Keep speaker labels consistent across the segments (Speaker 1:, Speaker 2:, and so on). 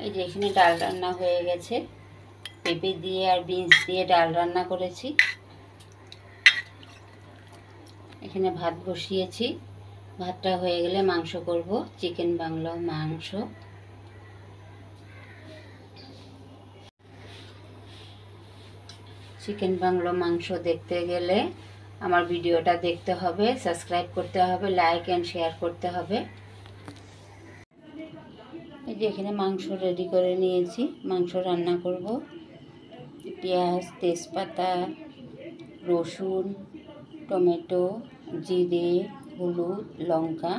Speaker 1: এই যে এখানে ডাল রান্না হয়ে গেছে, পেঁপে দিয়ে আর বিনস দিয়ে ডাল রান্না করেছি। এখানে ভাত বসিয়েছি, ভাতটা হয়ে গেলে মাংস করব, চিকেন বাংলা মাংস। চিকেন বাংলা মাংস দেখতে গেলে আমার ভিডিওটা দেখতে হবে, সাবস্ক্রাইব করতে হবে, লাইক অ্যান্ড শেয়ার করতে হবে। এই যে এখানে মাংস রেডি করে নিয়েছি, মাংস রান্না করব। পেঁয়াজ, তেজপাতা, রসুন, টমেটো, জিরে, হলুদ, লঙ্কা,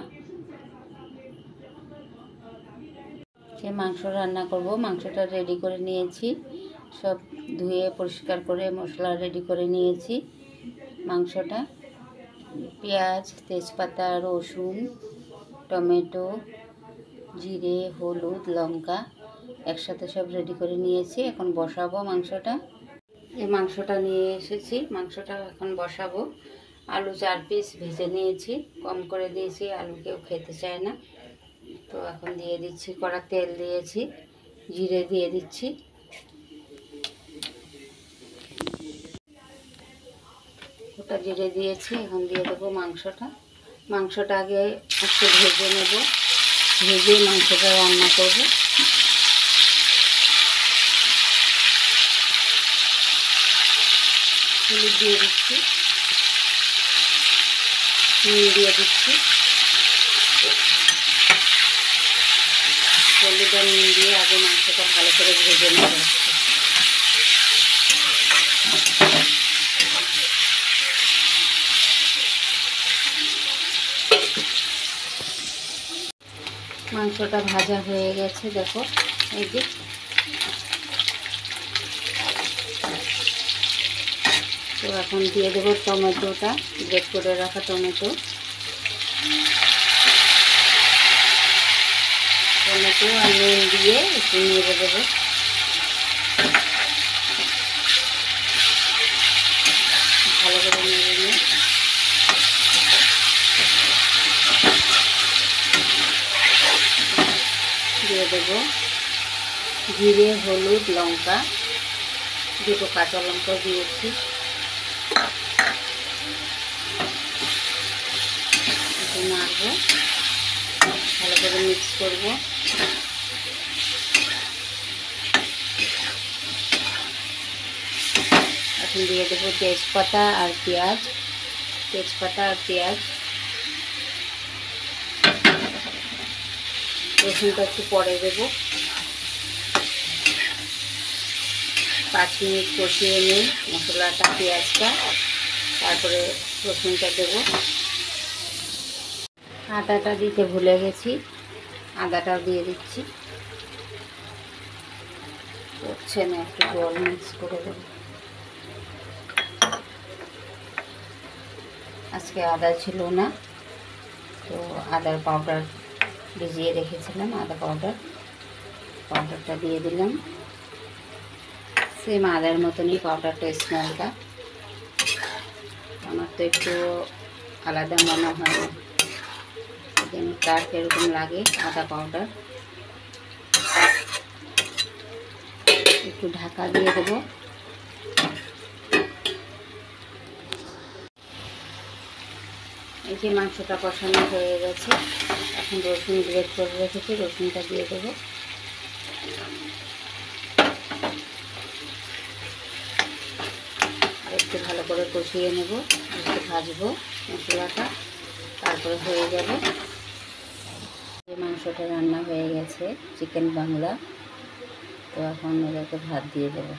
Speaker 1: সে মাংস রান্না করব। মাংসটা রেডি করে নিয়েছি, সব ধুয়ে পরিষ্কার করে মশলা রেডি করে নিয়েছি। মাংসটা পেঁয়াজ, তেজপাতা, রসুন, টমেটো, জিরে, হলুদ, লঙ্কা একসাথে সব রেডি করে নিয়েছি। এখন বসাবো মাংসটা। এই মাংসটা নিয়ে এসেছি, মাংসটা এখন বসাবো। আলু 4 পিস ভেজে নিয়েছি, কম করে দিয়েছি, আলু কেউ খেতে চায় না। তো এখন দিয়ে দিচ্ছি, কড়া তেল দিয়েছি, জিরে দিয়ে দিচ্ছি। ওটা জিরে দিয়েছি, এখন দিয়ে দেবো মাংসটা। মাংসটা আগে একটু ভেজে নেব, ভেজে মাংসটা রান্না করব। হলুদ দিয়ে দিচ্ছি, নুন দিয়ে দিচ্ছি। হলুদ আর নুন দিয়ে আগে মাংসটা ভালো করে ভেজে নেব। মাংসটা ভাজা হয়ে গেছে, দেখো এই যে। তো এখন দিয়ে দেবো টমেটোটা, গ্রেট করে রাখা টমেটো। টমেটো আর নুন দিয়ে একটু নেড়ে দেবো। ভালো করে নেড়ে নিয়ে দিয়ে দেবো জিরে, হলুদ, লঙ্কা, দুটো কাঁচা লঙ্কা দিয়েছি। একটু নাড়বো, ভালো করে মিক্স করবো। এখন দিয়ে দেবো তেজপাতা আর পেঁয়াজ, তেজপাতা আর পেঁয়াজ। রসুনটা একটু পরে দেবো। 5 মিনিট কষিয়ে নিই মশলাটা, পেঁয়াজটা, তারপরে রসুনটা দেবো। আদাটা দিতে ভুলে গেছি, আদাটাও দিয়ে দিচ্ছি। হচ্ছে না, একটু জল মিক্স করে দেবো। আজকে আদা ছিল না, তো আদার পাউডার ভিজিয়ে রেখেছিলাম, আদা পাউডারটা দিয়ে দিলাম। সেম আদার মতনই পাউডারটা, স্মেলটা আমার তো একটু আলাদা মনে হয়, কার কীরকম লাগে আদা পাউডার। একটু ঢাকা দিয়ে দেবো। এই যে মাংসটা কষানো হয়ে গেছে, এখন রসুন গ্রেট করে রেখেছি, রসুনটা দিয়ে দেবো। আর একটু ভালো করে কষিয়ে নেব, একটু ভাজবো মশলাটা, তারপরে হয়ে যাবে। এই মাংসটা রান্না হয়ে গেছে, চিকেন বাংলা। তো এখন এটাকে ভাত দিয়ে দেবো।